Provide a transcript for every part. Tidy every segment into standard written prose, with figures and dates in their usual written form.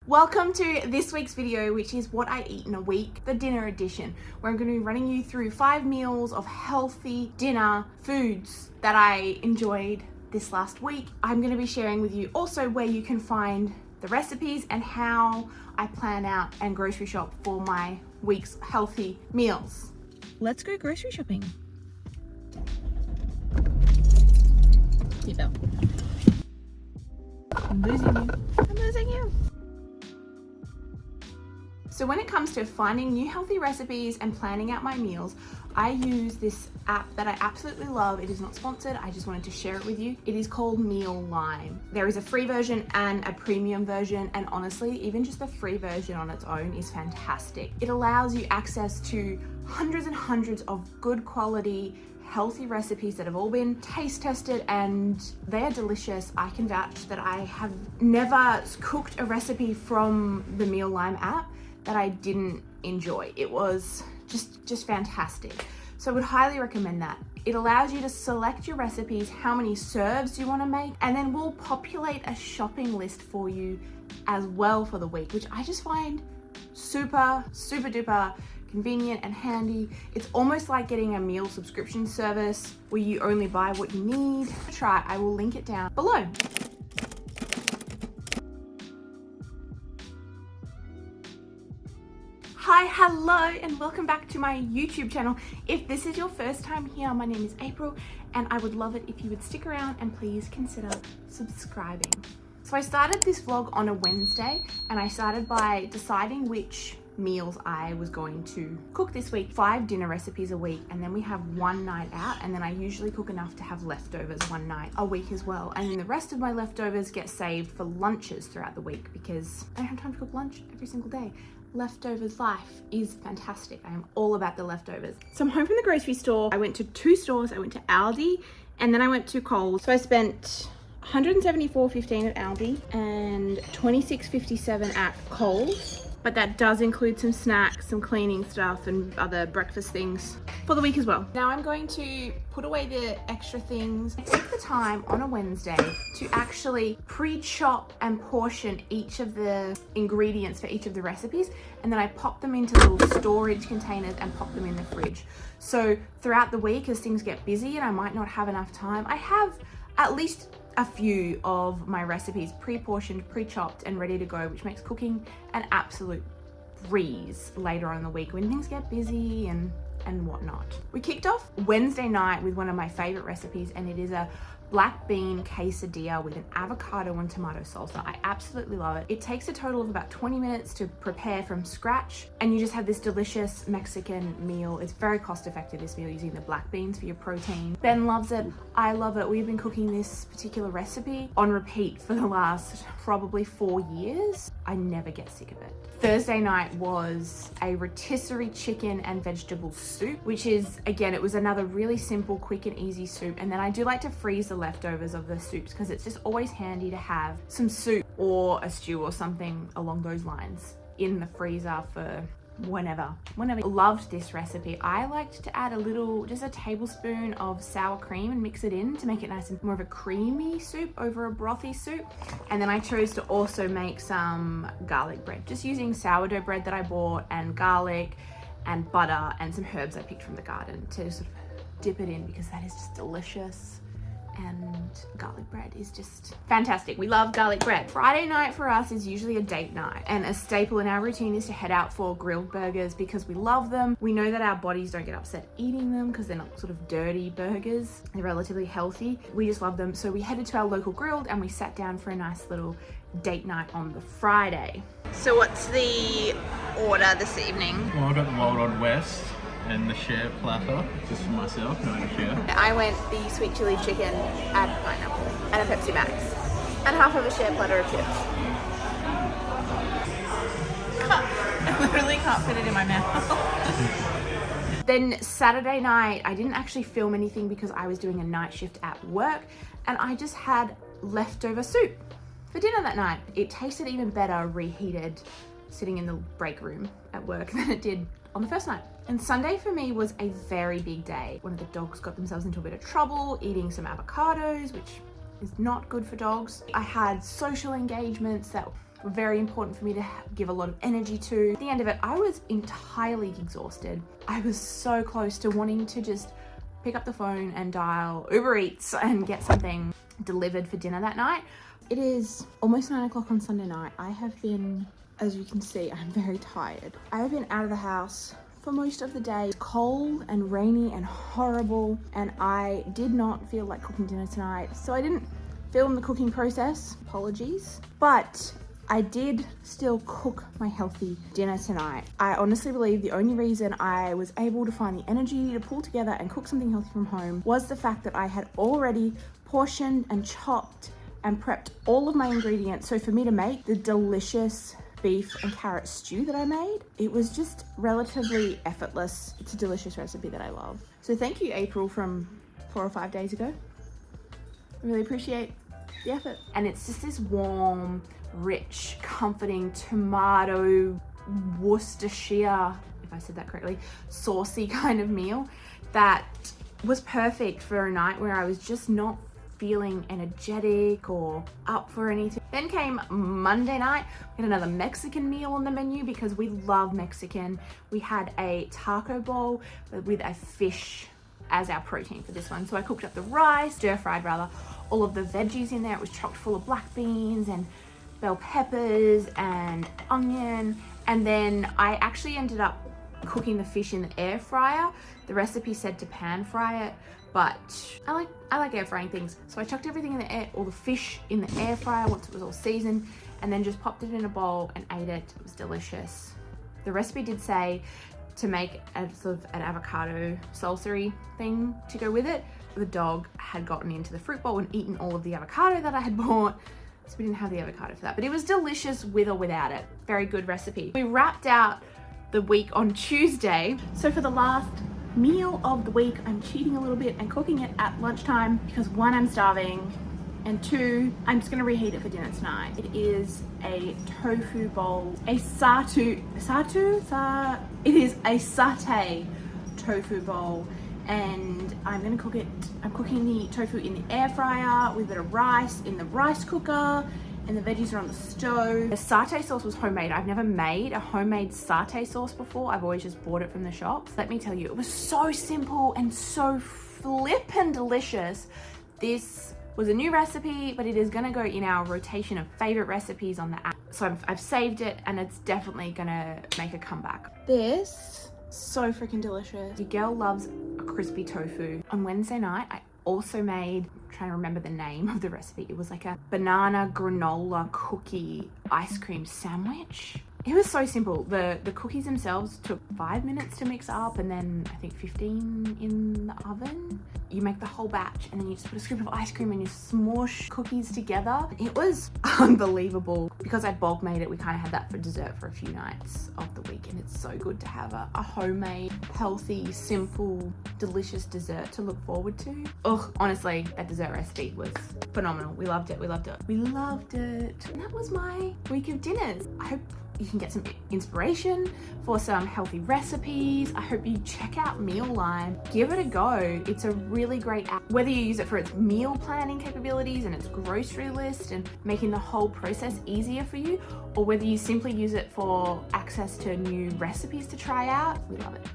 Welcome to this week's video, which is what I eat in a week, the dinner edition, where I'm going to be running you through 5 meals of healthy dinner foods that I enjoyed this last week. I'm going to be sharing with you also where you can find the recipes and how I plan out and grocery shop for my week's healthy meals. Let's go grocery shopping. Seatbelt. I'm losing you. So when it comes to finding new healthy recipes and planning out my meals, I use this app that I absolutely love. It is not sponsored, I just wanted to share it with you. It is called Mealime. There is a free version and a premium version, and honestly, even just the free version on its own is fantastic. It allows you access to hundreds and hundreds of good quality healthy recipes that have all been taste tested and they are delicious. I can vouch that I have never cooked a recipe from the Mealime app that I didn't enjoy. It was just fantastic. So I would highly recommend that. It allows you to select your recipes, how many serves you want to make, and then we'll populate a shopping list for you as well for the week, which I just find super duper convenient and handy. It's almost like getting a meal subscription service where you only buy what you need. Try, I will link it down below. Hi, hello, and welcome back to my YouTube channel. If this is your first time here, my name is April, and I would love it if you would stick around and please consider subscribing. So I started this vlog on a Wednesday, and I started by deciding which meals I was going to cook this week. 5 dinner recipes a week, and then we have one night out, and then I usually cook enough to have leftovers one night a week as well. And then the rest of my leftovers get saved for lunches throughout the week because I don't have time to cook lunch every single day. Leftovers life is fantastic. I am all about the leftovers. So I'm home from the grocery store. I went to 2 stores. I went to Aldi and then I went to Coles. So I spent $174.15 at Aldi and $26.57 at Coles. But that does include some snacks, some cleaning stuff and other breakfast things for the week as well. Now I'm going to put away the extra things. I take the time on a Wednesday to actually pre-chop and portion each of the ingredients for each of the recipes, and then I pop them into little storage containers and pop them in the fridge. So throughout the week, as things get busy and I might not have enough time, I have at least a few of my recipes pre-portioned, pre-chopped and ready to go, which makes cooking an absolute breeze later on in the week when things get busy and whatnot. We kicked off Wednesday night with one of my favorite recipes, and it is a black bean quesadilla with an avocado and tomato salsa. I absolutely love it. It takes a total of about 20 minutes to prepare from scratch, and you just have this delicious Mexican meal. It's very cost effective, this meal, using the black beans for your protein. Ben loves it. I love it. We've been cooking this particular recipe on repeat for the last probably 4 years. I never get sick of it. Thursday night was a rotisserie chicken and vegetable soup, which is, again, it was another really simple, quick and easy soup. And then I do like to freeze the leftovers of the soups because it's just always handy to have some soup or a stew or something along those lines in the freezer for whenever. Loved this recipe. I liked to add just a tablespoon of sour cream and mix it in to make it nice and more of a creamy soup over a brothy soup. And then I chose to also make some garlic bread, just using sourdough bread that I bought and garlic and butter and some herbs I picked from the garden to sort of dip it in, because that is just delicious. And garlic bread is just fantastic. We love garlic bread. Friday night for us is usually a date night, and a staple in our routine is to head out for grilled burgers because we love them. We know that our bodies don't get upset eating them because they're not sort of dirty burgers. They're relatively healthy. We just love them. So we headed to our local grilled and we sat down for a nice little date night on the Friday. So what's the order this evening? Well, I got the Wild Old West and the share platter, just for myself, no share. I went the sweet chili chicken, add pineapple, and a Pepsi Max, and half of a share platter of chips. I literally can't fit it in my mouth. Then Saturday night, I didn't actually film anything because I was doing a night shift at work, and I just had leftover soup for dinner that night. It tasted even better reheated sitting in the break room at work than it did on the first night. And Sunday for me was a very big day. One of the dogs got themselves into a bit of trouble eating some avocados, which is not good for dogs. I had social engagements that were very important for me to give a lot of energy to. At the end of it, I was entirely exhausted. I was so close to wanting to just pick up the phone and dial Uber Eats and get something delivered for dinner that night. It is almost 9 o'clock on Sunday night. I have been, as you can see, I'm very tired. I have been out of the house for most of the day. It's cold and rainy and horrible, and I did not feel like cooking dinner tonight, so I didn't film the cooking process. Apologies. But I did still cook my healthy dinner tonight. I honestly believe the only reason I was able to find the energy to pull together and cook something healthy from home was the fact that I had already portioned and chopped and prepped all of my ingredients. So for me to make the delicious beef and carrot stew that I made, it was just relatively effortless. It's a delicious recipe that I love. So thank you, April, from 4 or 5 days ago. I really appreciate the effort. And it's just this warm, rich, comforting tomato Worcestershire, if I said that correctly, saucy kind of meal that was perfect for a night where I was just not feeling energetic or up for anything. Then came Monday night. We had another Mexican meal on the menu because we love Mexican. We had a taco bowl with a fish as our protein for this one. So I cooked up the rice, stir-fried rather, all of the veggies in there. It was chocked full of black beans and bell peppers and onion. And then I actually ended up cooking the fish in the air fryer. The recipe said to pan fry it, but I like air frying things. So I chucked everything in the air, all the fish in the air fryer once it was all seasoned, and then just popped it in a bowl and ate it. It was delicious. The recipe did say to make a sort of an avocado salsa thing to go with it. The dog had gotten into the fruit bowl and eaten all of the avocado that I had bought, so we didn't have the avocado for that, but it was delicious with or without it. Very good recipe. We wrapped out the week on Tuesday. So for the last meal of the week, I'm cheating a little bit and cooking it at lunchtime because 1, I'm starving, and 2, I'm just gonna reheat it for dinner tonight. It is a tofu bowl, it is a satay tofu bowl, and I'm gonna cook it. I'm cooking the tofu in the air fryer with a bit of rice in the rice cooker, and the veggies are on the stove. The satay sauce was homemade. I've never made a homemade satay sauce before. I've always just bought it from the shops. Let me tell you, it was so simple and so flippin' delicious. This was a new recipe, but it is gonna go in our rotation of favorite recipes on the app. So I've saved it, and it's definitely gonna make a comeback. This, so freaking delicious. Your girl loves a crispy tofu. On Wednesday night, I also made, I'm trying to remember the name of the recipe. It was like a banana granola cookie ice cream sandwich. It was so simple. The cookies themselves took 5 minutes to mix up, and then I think 15 in the oven. You make the whole batch, and then you just put a scoop of ice cream and you smush cookies together. It was unbelievable. Because I bulk made it, we kind of had that for dessert for a few nights of the week, and it's so good to have a homemade, healthy, simple, delicious dessert to look forward to. Ugh, honestly, that dessert recipe was phenomenal. We loved it, we loved it, we loved it. And that was my week of dinners. I hope you can get some inspiration for some healthy recipes. I hope you check out Mealime. Give it a go. It's a really great app. Whether you use it for its meal planning capabilities and its grocery list and making the whole process easier for you, or whether you simply use it for access to new recipes to try out, we love it.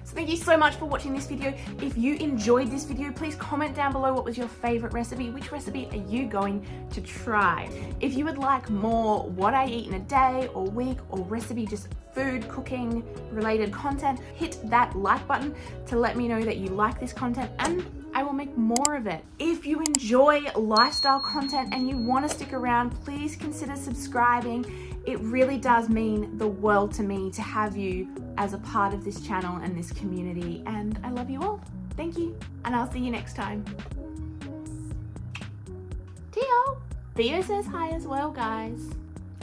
So thank you so much for watching this video. If you enjoyed this video, please comment down below what was your favorite recipe. Which recipe are you going to try? If you would like more what I eat in a day or week or recipe, just food, cooking related content, hit that like button to let me know that you like this content, and I will make more of it. If you enjoy lifestyle content and you want to stick around, please consider subscribing. It really does mean the world to me to have you as a part of this channel and this community, and I love you all. Thank you, and I'll see you next time. Theo! Theo says hi as well, guys.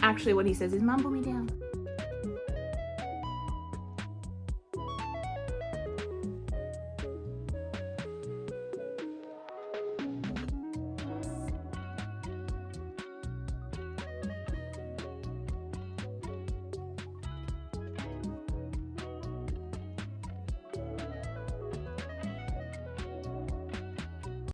Actually, what he says is mumble me down.